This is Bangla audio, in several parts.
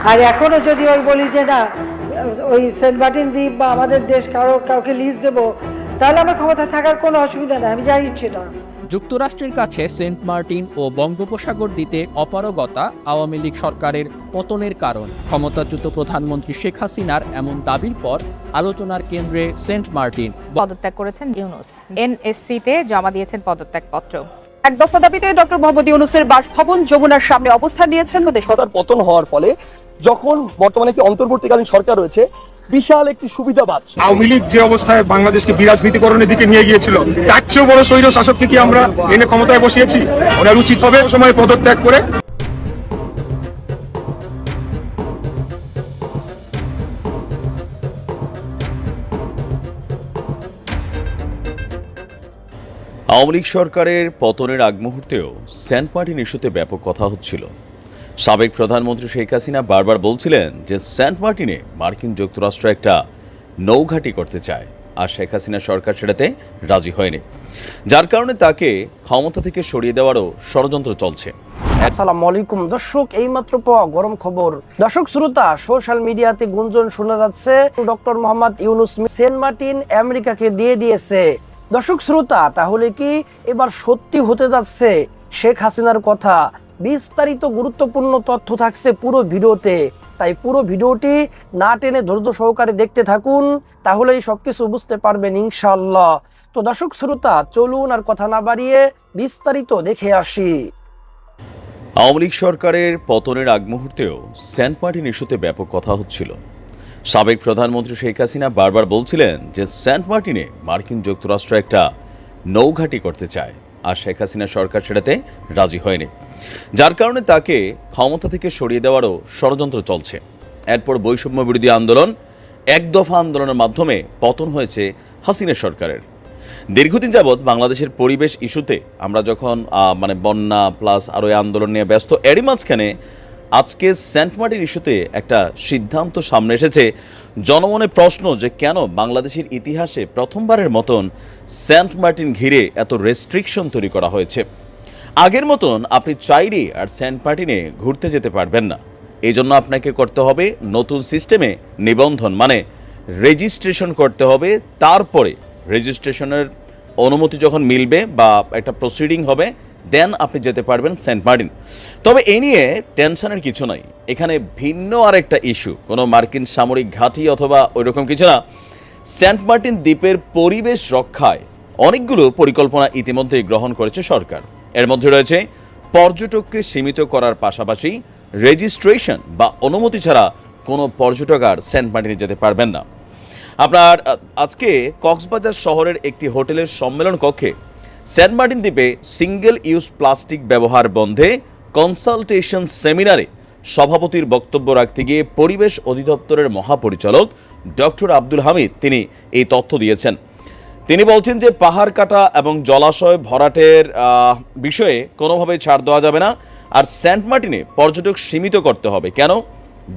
আর এখনো যদি ওই বলি যে না ওই সেন্ট মার্টিন দ্বীপ বা আমাদের দেশ কাউকে লিজ দেবো, তাহলে আমার ক্ষমতা থাকার কোনো অসুবিধা নেই, আমি যাই সেটা। যুক্তরাষ্ট্রের কাছে সেন্ট মার্টিন ও বঙ্গোপসাগর দিতে অপারগতা আওয়ামী লীগ সরকারের পতনের কারণ। ক্ষমতাচ্যুত প্রধানমন্ত্রী শেখ হাসিনার এমন দাবির পর আলোচনার কেন্দ্রে সেন্ট মার্টিন। পদত্যাগ করেছেন ইউনূস, এনএসসিতে জমা দিয়েছেন পদত্যাগপত্র। এক দফা দাবিতে ডক্টর মোহাম্মদ ইউনূসের বাসভবন যমুনার সামনে অবস্থান নিয়েছেন। সরকার পতন হওয়ার ফলে যখন বর্তমানে একটি অন্তর্বর্তীকালীন সরকার রয়েছে, বিশাল একটি সুবিধা পাচ্ছে। আওয়ামী লীগ যে অবস্থায় বাংলাদেশকে বিরাজনীতিকরণের দিকে নিয়ে গিয়েছিল, তার চেয়েও বড় স্বৈর শাসককে কি আমরা এনে ক্ষমতায় বসিয়েছি? ওনার উচিত হবে সময় পদত্যাগ করে। আওয়ামী লীগ সরকারের পতনের আগ মুহূর্তেও সেন্ট মার্টিন ইস্যুতে ব্যাপক কথা হচ্ছিল। সাবেক প্রধানমন্ত্রী শেখ হাসিনা বারবার বলছিলেন যে সেন্ট মার্টিনে মার্কিন যুক্তরাষ্ট্র একটা নৌঘাঁটি করতে চায়, আর শেখ হাসিনা সরকার সেটাতে রাজি হয়নি, যার কারণে তাকে ক্ষমতা থেকে সরিয়ে দেওয়ারও ষড়যন্ত্র চলছে। আসসালামু আলাইকুম দর্শক, এইমাত্র পাওয়া গরম খবর। দর্শক শ্রোতা, সোশ্যাল মিডিয়াতে গুঞ্জন শোনা যাচ্ছে doctor Mohammad Yunus Saint Martin আমেরিকাকে দিয়ে দিয়েছে। দর্শক শ্রোতা, তাহলে কি এবার সত্যি হতে যাচ্ছে শেখ হাসিনার কথা? বিস্তারিত গুরুত্বপূর্ণ তথ্য থাকছে পুরো ভিডিওতে, তাই পুরো ভিডিওটি না টেনে ধৈর্য সহকারে দেখতে থাকুন, তাহলেই সবকিছু বুঝতে পারবেন ইনশাআল্লাহ। তো দর্শক শ্রোতা, চলুন আর কথা না বাড়িয়ে বিস্তারিত দেখে আসি। আওয়ামী লীগ সরকারের পতনের আগ মুহূর্তেও সেন্ট মার্টিন ইস্যুতে ব্যাপক কথা হচ্ছিল। সাবেক প্রধানমন্ত্রী শেখ হাসিনা বারবার বলছিলেন যে সেন্ট মার্টিনে মার্কিন যুক্তরাষ্ট্র একটা নৌঘাঁটি করতে চায়, আর শেখ হাসিনা সরকার সেটাতে রাজি হয়নি, যার কারণে তাকে ক্ষমতা থেকে সরিয়ে দেওয়ারও ষড়যন্ত্র চলছে। এরপর বৈষম্য বিরোধী আন্দোলন, এক দফা আন্দোলনের মাধ্যমে পতন হয়েছে হাসিনা সরকারের। দীর্ঘদিন যাবৎ বাংলাদেশের পরিবেশ ইস্যুতে আমরা যখন বন্যা প্লাস আরও আন্দোলন নিয়ে ব্যস্ত, এরই মাঝখানে আজকে সেন্ট মার্টিন ইস্যুতে একটা সিদ্ধান্ত সামনে এসেছে। জনমনে প্রশ্ন যে কেন বাংলাদেশের ইতিহাসে প্রথমবারের মতন সেন্ট মার্টিন ঘিরে এত রেস্ট্রিকশন তৈরি করা হয়েছে। আগের মতন আপনি চাইলে আর সেন্ট মার্টিনে ঘুরতে যেতে পারবেন না। এই জন্য আপনাকে করতে হবে নতুন সিস্টেমে নিবন্ধন, মানে রেজিস্ট্রেশন করতে হবে। তারপরে রেজিস্ট্রেশনের অনুমতি যখন মিলবে বা একটা প্রসিডিং হবে, দেন আপনি যেতে পারবেন সেন্ট মার্টিন। তবে এ নিয়ে টেনশনের কিছু নাই, এখানে ভিন্ন আরেকটা ইস্যু, কোনো মার্কিন সামরিক ঘাঁটি অথবা ওইরকম কিছু না। সেন্ট মার্টিন দ্বীপের পরিবেশ রক্ষায় অনেকগুলো পরিকল্পনা ইতিমধ্যেই গ্রহণ করেছে সরকার। এর মধ্যে রয়েছে পর্যটককে সীমিত করার পাশাপাশি রেজিস্ট্রেশন বা অনুমতি ছাড়া কোনো পর্যটক আর সেন্ট মার্টিনে যেতে পারবেন না। আপনার আজকে কক্সবাজার শহরের একটি হোটেলের সম্মেলন কক্ষে সেন্ট মার্টিন দ্বীপে সিঙ্গেল ইউজ প্লাস্টিক ব্যবহার বন্ধে কনসালটেশন সেমিনারে সভাপতির বক্তব্য রাখতে গিয়ে পরিবেশ অধিদপ্তরের মহাপরিচালক ডক্টর আব্দুল হামিদ তিনি এই তথ্য দিয়েছেন। তিনি বলছেন যে পাহাড় কাটা এবং জলাশয় ভরাটের বিষয়ে কোনোভাবেই ছাড় দেওয়া যাবে না, আর সেন্ট মার্টিনে পর্যটক সীমিত করতে হবে। কেন?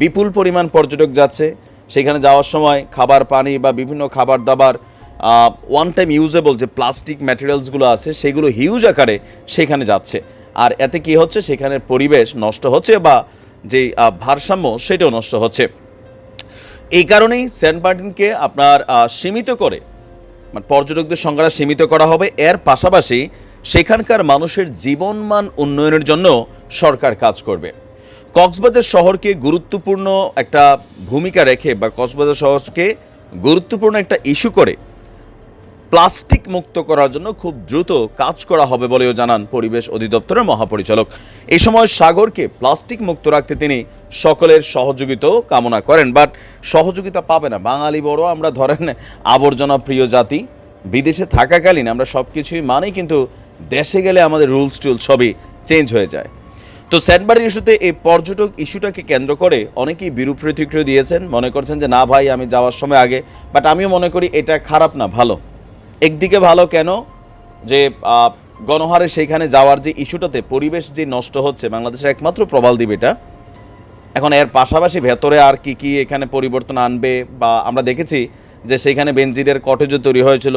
বিপুল পরিমাণ পর্যটক যাচ্ছে, সেখানে যাওয়ার সময় খাবার পানি বা বিভিন্ন খাবার দাবার ওয়ান টাইম ইউজেবল যে প্লাস্টিক ম্যাটেরিয়ালসগুলো আছে সেগুলো হিউজ আকারে সেখানে যাচ্ছে, আর এতে কি হচ্ছে, সেখানের পরিবেশ নষ্ট হচ্ছে বা যে ভারসাম্য সেটাও নষ্ট হচ্ছে। এই কারণেই সেন্ট মার্টিনকে আপনার সীমিত করে পর্যটকদের সংখ্যাটা সীমিত করা হবে। এর পাশাপাশি সেখানকার মানুষের জীবনমান উন্নয়নের জন্য সরকার কাজ করবে। কক্সবাজার শহরকে গুরুত্বপূর্ণ একটা ভূমিকা রেখে বা কক্সবাজার শহরকে গুরুত্বপূর্ণ একটা ইস্যু করে প্লাস্টিক মুক্ত করার জন্য খুব দ্রুত কাজ করা হবে বলেও জানান পরিবেশ অধিদপ্তরের মহাপরিচালক। এই সময় সাগরকে প্লাস্টিক মুক্ত রাখতে তিনি সকলের সহযোগিতাও কামনা করেন। বাট সহযোগিতা পাবে না, বাঙালি বড় আমরা ধরেন আবর্জনা প্রিয় জাতি, বিদেশে থাকাকালীন আমরা সব কিছুই মানি, কিন্তু দেশে গেলে আমাদের রুলস টুলস সবই চেঞ্জ হয়ে যায়। তো সেন্ট মার্টিন ইস্যুতে এই পর্যটক ইস্যুটাকে কেন্দ্র করে অনেকেই বিরূপ প্রতিক্রিয়া দিয়েছেন, মনে করছেন যে না ভাই আমি যাওয়ার সময় আগে, বাট আমিও মনে করি এটা খারাপ না, ভালো। একদিকে ভালো কেন, যে গণহারে সেইখানে যাওয়ার যে ইস্যুটাতে পরিবেশ যে নষ্ট হচ্ছে, বাংলাদেশের একমাত্র প্রবাল দ্বীপ এটা। এখন এর পাশাপাশি ভেতরে আর কি কি এখানে পরিবর্তন আনবে, বা আমরা দেখেছি যে সেইখানে বেনজিরের কটেজও তৈরি হয়েছিল,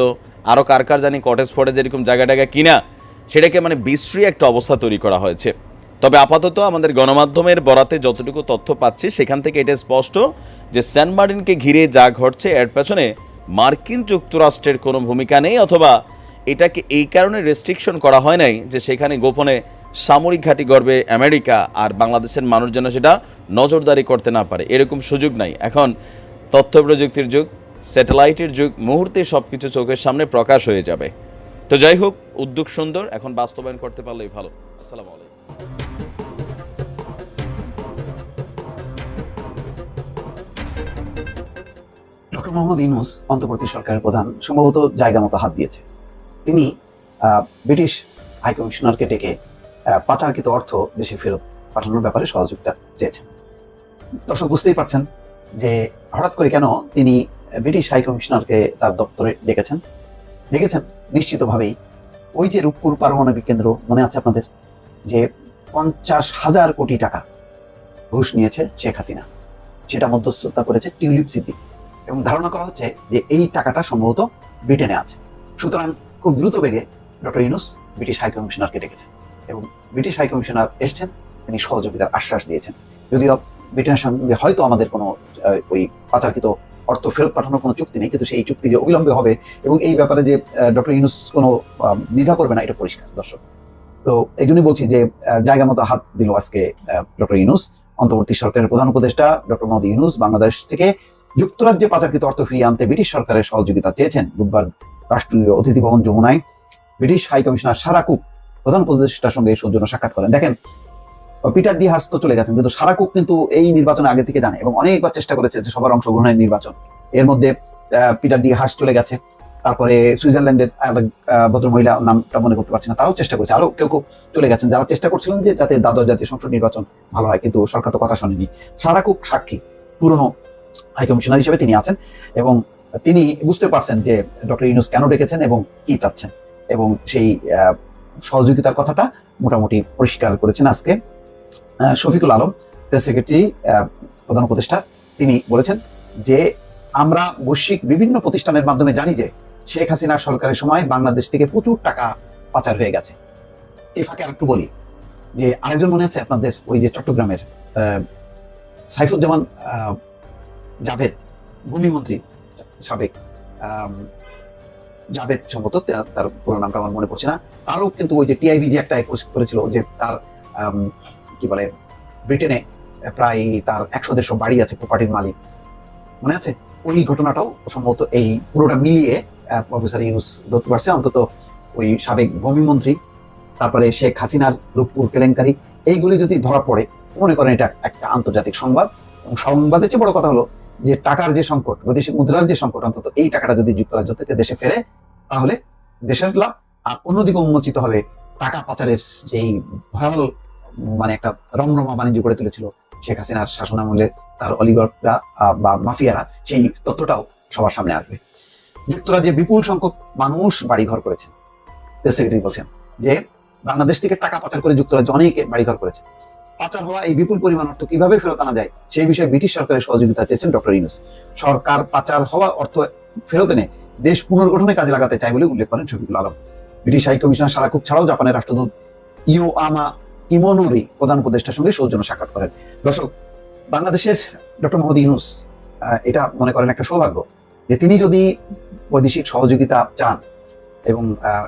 আরও কার জানি কটেজ ফটেজ এরকম জায়গা কিনা, সেটাকে বিশ্রী একটা অবস্থা তৈরি করা হয়েছে। তবে আপাতত আমাদের গণমাধ্যমের বরাতে যতটুকু তথ্য পাচ্ছি সেখান থেকে এটা স্পষ্ট যে সেন্ট মার্টিনকে ঘিরে যা ঘটছে এর পেছনে মার্কিন যুক্তরাষ্ট্রের কোনো ভূমিকা নেই, অথবা এটাকে এই কারণে রেস্ট্রিকশন করা হয় নাই যে সেখানে গোপনে সামরিক ঘাঁটি গড়বে আমেরিকা আর বাংলাদেশের মানুষ যেন সেটা নজরদারি করতে না পারে, এরকম সুযোগ নাই। এখন তথ্য প্রযুক্তির যুগ, স্যাটেলাইটের যুগ, মুহূর্তে সব কিছু চোখের সামনে প্রকাশ হয়ে যাবে। তো যাই হোক, উদ্যোগ সুন্দর, এখন বাস্তবায়ন করতে পারলেই ভালো। আসসালামু আলাইকুম। ডক্টর মোহাম্মদ ইউনূস অন্তর্বর্তী সরকারের প্রধান সম্ভবত জায়গা মতো হাত দিয়েছে। তিনি ব্রিটিশ হাইকমিশনারকে ডেকে পাচারকৃত অর্থ দেশে ফেরত পাঠানোর ব্যাপারে সহযোগিতা চেয়েছেন। দর্শক বুঝতেই পারছেন যে হঠাৎ করে কেন তিনি ব্রিটিশ হাইকমিশনারকে তার দপ্তরে ডেকেছেন নিশ্চিতভাবেই ওই যে রূপপুর পারমাণবিক কেন্দ্র মনে আছে আপনাদের, যে 50,000 কোটি টাকা ঘুষ নিয়েছে শেখ হাসিনা, সেটা মধ্যস্থতা করেছে টিউলিপ সিদ্দিক, এবং ধারণা করা হচ্ছে যে এই টাকাটা সম্ভবত ব্রিটেনে আছে। সুতরাং খুব দ্রুত বেগে ডক্টর ইউনূস ব্রিটিশ হাইকমিশনারকে ডেকেছেন এবং ব্রিটিশ হাইকমিশনার এসছেন, তিনি সহযোগিতার আশ্বাস দিয়েছেন। যদিও ব্রিটেনের সঙ্গে হয়তো আমাদের কোনো ওই পাচারকৃত অর্থ ফেরত পাঠানোর কোনো চুক্তি নেই, কিন্তু সেই চুক্তি যে অবিলম্বে হবে এবং এই ব্যাপারে যে ডক্টর ইউনূস কোনো দ্বিধা করবে না, এটা পরিষ্কার দর্শক। তো এই জন্যই বলছি যে জায়গা মতো হাত দিল আজকে ডক্টর ইউনূস। অন্তর্বর্তী সরকারের প্রধান উপদেষ্টা ডক্টর মোহাম্মদ ইউনূস বাংলাদেশ থেকে যুক্তরাজ্যে পাচারকৃত অর্থ ফিরিয়ে আনতে ব্রিটিশ সরকারের সহযোগিতা চেয়েছেন। বুধবার রাষ্ট্রীয় অতিথি ভবন যমুনায় ব্রিটিশ হাইকমিশনার সারা কুক প্রধান উপদেষ্টার সঙ্গে সৌজন্য সাক্ষাৎ করেন। দেখেন, পিটার ডি হাস তো চলে গেছেন, কিন্তু সারা কুক কিন্তু এই নির্বাচনে আগে থেকে জানে এবং অনেকবার চেষ্টা করেছে যে সবার অংশগ্রহণের নির্বাচন। এর মধ্যে পিটার ডি হাস চলে গেছে, তারপরে সুইজারল্যান্ডের ভদ্রমহিলা, নামটা মনে করতে পারছি না, তারাও চেষ্টা করেছে, আরো কেউ কেউ চলে গেছেন যারা চেষ্টা করছিলেন যে যাতে দ্বাদশ জাতীয় সংসদ নির্বাচন ভালো হয়, কিন্তু সরকার তো কথা শোনেনি। সারা কুক সাক্ষী, পুরনো হাইকমিশনার হিসেবে তিনি আছেন এবং তিনি বুঝতে পারছেন যে ডক্টর ইউনূস কেন ডেকেছেন এবং কি চাচ্ছেন, এবং সেই সহযোগিতার কথাটা মোটামুটি পরিষ্কার করেছেন আজকে শফিকুল আলম, প্রেস সেক্রেটারি প্রধান উপদেষ্টা। তিনি বলেছেন যে আমরা বৈশ্বিক বিভিন্ন প্রতিষ্ঠানের মাধ্যমে জানি যে শেখ হাসিনা সরকারের সময় বাংলাদেশ থেকে প্রচুর টাকা পাচার হয়ে গেছে। এই ফাঁকে আরেকটু বলি যে আরেকজন মনে আছে আপনাদের, ওই যে চট্টগ্রামের সাইফুজ্জামান জাভেদ, ভূমিমন্ত্রী সাবেক, জাভেদ সম্ভবত তার পুরো নামটা আমার মনে পড়ছে না, তারও কিন্তু ওই যে টিআইবি যে একটা করেছিল যে তার কি বলে ব্রিটেনে প্রায় তার 100-150 বাড়ি আছে, প্রপার্টির মালিক, মনে আছে? ওই ঘটনাটাও সম্ভবত এই পুরোটা মিলিয়ে প্রফেসর ইউনূস ধরতে পারছে। অন্তত ওই সাবেক ভূমিমন্ত্রী, তারপরে শেখ হাসিনার রূপপুর কেলেঙ্কারি, এইগুলি যদি ধরা পড়ে, মনে করেন এটা একটা আন্তর্জাতিক সংবাদ। এবং সংবাদের চেয়ে বড় কথা হলো যে টাকার যে সংকট, বৈদেশিক মুদ্রার যে সংকট, অন্তত এই টাকাটা যদি যুক্তরাজ্য থেকে দেশে ফেরে তাহলে দেশের লাভ, আর অন্যদিকে উন্মোচিত হবে টাকা পাচারের যেই ভয়াল মানে একটা রমরমা বাণিজ্য করে তুলেছিল শেখ হাসিনার শাসনামলে তার অলিগার্করা বা মাফিয়ারা, সেই তথ্যটাও সবার সামনে আসবে। যুক্তরাজ্যে বিপুল সংখ্যক মানুষ বাড়িঘর করেছে, প্রেস সেক্রেটারি বলছেন যে বাংলাদেশ থেকে টাকা পাচার করে যুক্তরাজ্যে অনেকে বাড়িঘর করেছে। পাচার হওয়া এই বিপুল পরিমাণ অর্থ কিভাবে ফেরত আনা যায় সেই বিষয়ে ব্রিটিশ সরকারের সহযোগিতা চেয়েছেন ডক্টর ইউনূস। সরকার পাচার হওয়া অর্থ ফেরত এনে দেশ পুনর্গঠনে কাজে লাগাতে চায় বলে উল্লেখ করেন শফিকুল আলম। ব্রিটিশ হাইকমিশনার সারা কুক ছাড়াও জাপানের রাষ্ট্রদূত ইয়োয়ামা ইমোনোরি প্রধান উপদেষ্টার সঙ্গে সৌজন্য সাক্ষাৎ করেন। দর্শক, বাংলাদেশের ডক্টর মোহাম্মদ ইউনূস এটা মনে করেন একটা সৌভাগ্য যে তিনি যদি বৈদেশিক সহযোগিতা চান এবং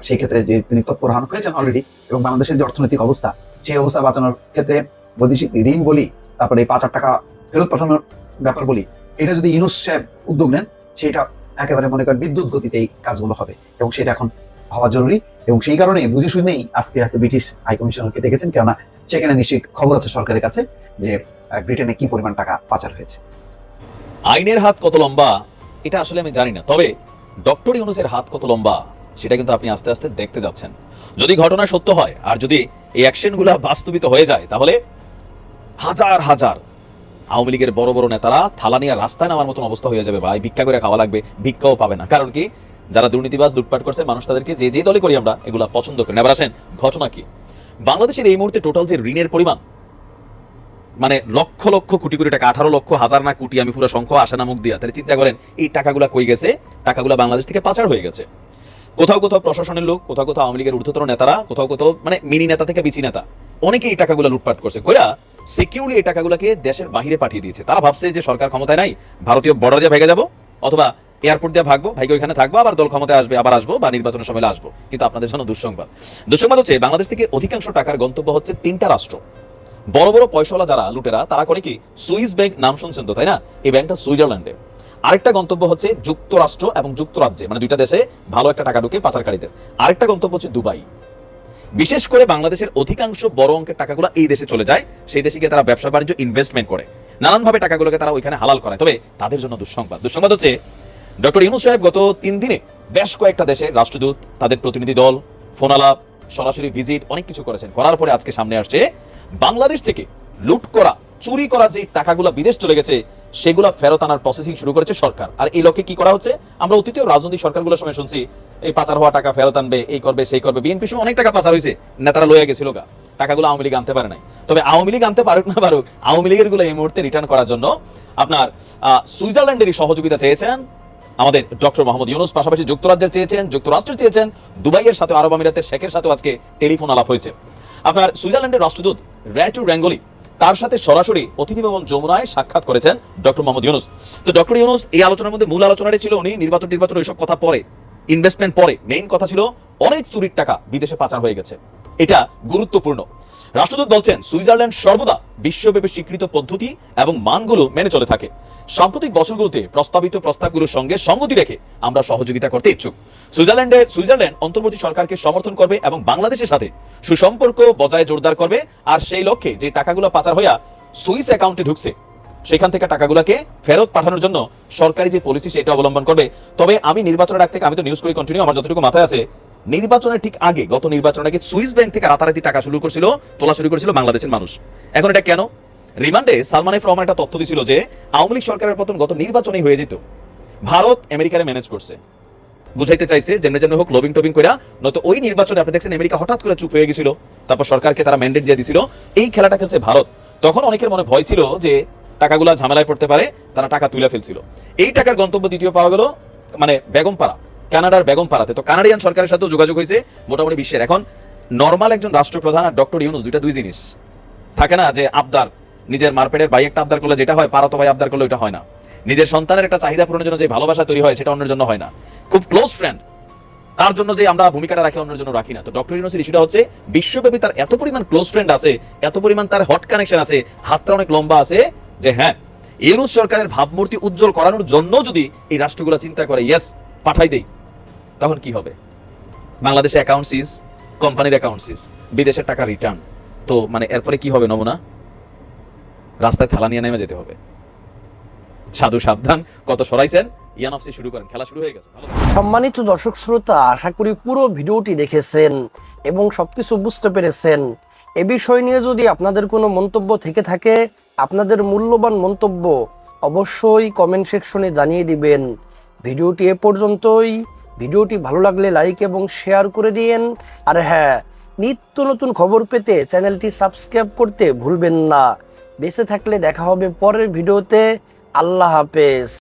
সেই ক্ষেত্রে যে তিনি তৎপর হয়েছেন অলরেডি, এবং বাংলাদেশের যে অর্থনৈতিক অবস্থা, সেই অবস্থা বাঁচানোর ক্ষেত্রে বৈদেশিক ঋণ বলি, তারপরে এই 5,000 টাকা ফেরত পাঠানোর ব্যাপার বলি, এটা যদি ইউনূস সাহেব উদ্যোগ নেন, সেটা একেবারে মনে করেন বিদ্যুৎ গতিতে এই কাজগুলো হবে, এবং সেটা এখন হওয়া জরুরি। এবং সেই কারণে বুঝে শুনেই আজকে হয়তো ব্রিটিশ হাইকমিশনারকে ডেকেছেন, কেননা সেখানে নিশ্চয়ই খবর আছে সরকারের কাছে যে ব্রিটেনে কি পরিমাণ টাকা পাচার হয়েছে। আইনের হাত কত লম্বা এটা আসলে আমি জানি না, তবে ডক্টর ইউনূসের হাত কত লম্বা সেটা কিন্তু আপনি আস্তে আস্তে দেখতে যাচ্ছেন। যদি ঘটনা সত্য হয় আর যদি এই অ্যাকশনগুলো বাস্তবিত হয়ে যায়, তাহলে হাজার হাজার আওয়ামী লীগের বড় বড় নেতারা থালা নিয়ে রাস্তায় নামার মতন অবস্থা হয়ে যাবে। ভাই, ভিক্ষা করে খাওয়া লাগবে, ভিক্ষাও পাবে না। কারণ কি, যারা দুর্নীতিবাজ লুটপাট করছে, মানুষ তাদেরকে যে যে দলে করি আমরা এগুলা পছন্দ করি। এবার আসেন ঘটনা কি। বাংলাদেশের এই মুহূর্তে টোটাল যে ঋণের পরিমাণ, মানে লক্ষ লক্ষ কোটি কোটি টাকা, 18 লক্ষ, হাজার না কোটি, আমি পুরো সংখ্যা আসে না মুখ দিয়া, তাহলে চিন্তা করেন এই টাকাগুলা কই গেছে। টাকাগুলা বাংলাদেশ থেকে পাচার হয়ে গেছে। কোথাও কোথাও প্রশাসনের লোক, কোথাও কোথাও আওয়ামী লীগের ঊর্ধ্বতন নেতারা, কোথাও কোথাও মানে মিনি নেতা থেকে বিচি নেতা, অনেকে এই টাকাগুলো লুটপাট করছে, কইরা সিকিউরলি এই টাকাগুলোকে দেশের বাইরে পাঠিয়ে দিয়েছে। তারা ভাবছে যে সরকার ক্ষমতায় নাই, ভারতীয় বর্ডার দিয়ে ভেগে যাবো, অথবা এয়ারপোর্ট দিয়ে ভাগবো, ভাইকে ওইখানে থাকবো, আবার দল ক্ষমতায় আসবে, আবার আসবো, বা নির্বাচনের সময় আসবো। কিন্তু আপনাদের জন্য দুঃসংবাদ হচ্ছে বাংলাদেশ থেকে অধিকাংশ টাকার গন্তব্য হচ্ছে 3টা রাষ্ট্র। বড় বড় পয়সাওয়ালা যারা লুটেরা, তারা করে কি, সুইস ব্যাংক নাম শুনছেন তো, তাই না? এই ব্যাংকটা সুইজারল্যান্ডে। আরেকটা গন্তব্য হচ্ছে যুক্তরাষ্ট্র এবং যুক্তরাজ্যে, মানে 2টা দেশে ভালো একটা টাকা ঢুকে পাচারকারীদের। আরেকটা গন্তব্য হচ্ছে দুবাই। বিশেষ করে বাংলাদেশের অধিকাংশ বড় অঙ্কের টাকাগুলো এই দেশে চলে যায়, সেই দেশে গিয়ে তারা ব্যবসা বাণিজ্য ইনভেস্টমেন্ট করে, নানানভাবে টাকাগুলোকে তারা ওইখানে হালাল করায়। তবে তাদের জন্য দুঃসংবাদ হচ্ছে ডক্টর ইউনূস সাহেব গত 3 দিনে বেশ কয়েকটা দেশের রাষ্ট্রদূত, তাদের প্রতিনিধি দল, ফোন আলাপ, সরাসরি ভিজিট, অনেক কিছু করেছেন। করার পরে আজকে সামনে আসছে বাংলাদেশ থেকে লুট করা, চুরি করা যে টাকাগুলো বিদেশ চলে গেছে, সেগুলো ফেরত আনার প্রসেসিং শুরু করেছে সরকার। আর এই লক্ষ্যে কি করা হচ্ছে? আমরা অতীতেও রাজনৈতিক সরকারগুলোর সময় শুনছি এই পাচার হওয়া টাকা ফেরত আনবে, এই করবে, সেই করবে। বিএনপির সময় অনেক টাকা পাচার হয়েছে, নেতারা লইয়া গেছিল গা, টাকাগুলো আওয়ামী লীগ আনতে পারে নাই। তবে আওয়ামী লীগ আনতে পারুক না পারুক, আওয়ামী লীগের গুলো এই মুহূর্তে রিটার্ন করার জন্য আপনার সুইজারল্যান্ডেরই সহযোগিতা চেয়েছেন আমাদের ডক্টর মোহাম্মদ ইউনূস, পাশাপাশি যুক্তরাজ্যের চেয়েছেন, যুক্তরাষ্ট্রের চেয়েছেন, দুবাইয়ের সাথে, আরব আমিরাতের শেখের সাথেও আজকে টেলিফোন আলাপ হয়েছে। আপনার সুইজারল্যান্ডের রাষ্ট্রদূত র্যাচু র্যাঙ্গলি, তার সাথে সরাসরি অতিথি ভবন যমুনায় সাক্ষাৎ করেছেন ডক্টর মোহাম্মদ ইউনূস। তো ডক্টর ইউনূস এই আলোচনার মধ্যে মূল আলোচনাটি ছিল, উনি নির্বাচন ওইসব কথা পরে, ইনভেস্টমেন্ট পরে, মেইন কথা ছিল অনেক চুরির টাকা বিদেশে পাচার হয়ে গেছে, এটা গুরুত্বপূর্ণ। রাষ্ট্রদূত বলছেন সুইজারল্যান্ড সর্বদা বিশ্বব্যাপী স্বীকৃত পদ্ধতি এবং মানগুলো মেনে চলে থাকে। সাম্প্রতিক বছরগুলোতে প্রস্তাবিত প্রস্তাবগুলোর সঙ্গে সঙ্গতি রেখে আমরা সহযোগিতা করতে ইচ্ছুক। সুইজারল্যান্ড অন্তর্বর্তী সরকারকে সমর্থন করবে এবং বাংলাদেশের সাথে সুসম্পর্ক বজায় জোরদার করবে। আর সেই লক্ষ্যে যে টাকাগুলো পাচার হইয়া সুইস অ্যাকাউন্টে ঢুকছে, সেখান থেকে টাকাগুলোকে ফেরত পাঠানোর জন্য সরকারি যে পলিসি সেটা অবলম্বন করবে। তবে আমি নির্বাচনের আগ থেকে, আমি তো নিউজ করি কন্টিনিউ, আমার যতটুকু মাথায় আছে, নির্বাচনের ঠিক আগে, গত নির্বাচনের আগে সুইস ব্যাংক থেকে রাতারাতি টাকা তোলা শুরু করেছিল বাংলাদেশের মানুষ। এখন এটা কেন? রিমান্ডে সালমান এফ রহমান একটা তথ্য দিছিল যে আওয়ামী লীগ সরকারের পতন গত নির্বাচনেই হয়ে যেত, ভারত আমেরিকারে ম্যানেজ করছে, বুঝাইতে চাইছে যেমনি যেমনি হোক লবিং টবিং কইরা, নয়তো ওই নির্বাচনে আপনি দেখছেন আমেরিকা হঠাৎ করে চুপ হয়ে গেছিল, তারপর সরকারকে তারা ম্যান্ডেট দিয়ে দিছিল, এই খেলাটা খেলছে ভারত। তখন অনেকের মনে ভয় ছিল যে টাকাগুলা ঝামেলায় পড়তে পারে, তারা টাকা তুলে ফেলছিল। এই টাকার গন্তব্য দ্বিতীয় পাওয়া গেল মানে বেগমপাড়া, কানাডার বেগমপাড়াতে। তো কানাডিয়ান সরকারের সাথেও যোগাযোগ হয়েছে মোটামুটি বিশ্বের। এখন নরমাল একজন রাষ্ট্রপ্রধান আর ডক্টর ইউনূস দুই জিনিস থাকে না, যে আবদার, নিজের মারপেটের ভাই একটা আবদার করলে যেটা হয়, পারাতো ভাই আবদার করলে ওইটা হয় না। নিজের সন্তানের একটা চাহিদা পূরণের জন্য যে ভালোবাসা তৈরি হয়, সেটা অন্যের জন্য হয় না। খুব ক্লোজ ফ্রেন্ড, তার জন্য যে আমরা ভূমিকাটা রাখি, অন্যের জন্য রাখি না। তো ডক্টর ইউনূসের ইস্যুটা হচ্ছে বিশ্বব্যাপী তার এত পরিমাণ ক্লোজ ফ্রেন্ড আছে, এত পরিমাণ তার হট কানেকশন আছে, হাতটা অনেক লম্বা আছে, যে হ্যাঁ, ইউনূস সরকারের ভাবমূর্তি উজ্জ্বল করানোর জন্য যদি এই রাষ্ট্রগুলো চিন্তা করে ইয়েস পাঠাই দেই, তখন কি হবে? বাংলাদেশে অ্যাকাউন্ট সিজ, কোম্পানির অ্যাকাউন্ট সিজ, বিদেশের টাকা রিটার্ন, তো মানে এরপরে কি হবে? নমুনা রাস্তায় থালা নিয়ে নেমে যেতে হবে। সাধু সাবধান, কত সরাইছেন, ইয়ানফসি শুরু করেন, খেলা শুরু হয়ে গেছে। সম্মানিত দর্শক শ্রোতা, আশা করি পুরো ভিডিওটি দেখেছেন এবং সবকিছু বুঝতে পেরেছেন। এ বিষয় নিয়ে যদি আপনাদের কোনো মন্তব্য থেকে থাকে, আপনাদের মূল্যবান মন্তব্য অবশ্যই কমেন্ট সেকশনে জানিয়ে দিবেন। ভিডিওটি এ পর্যন্তই। ভিডিওটি ভালো লাগলে লাইক এবং শেয়ার করে দিন। আর হ্যাঁ, নিত্য নতুন খবর পেতে চ্যানেলটি সাবস্ক্রাইব করতে ভুলবেন না। বেঁচে থাকলে দেখা হবে পরের ভিডিওতে। আল্লাহ হাফেজ।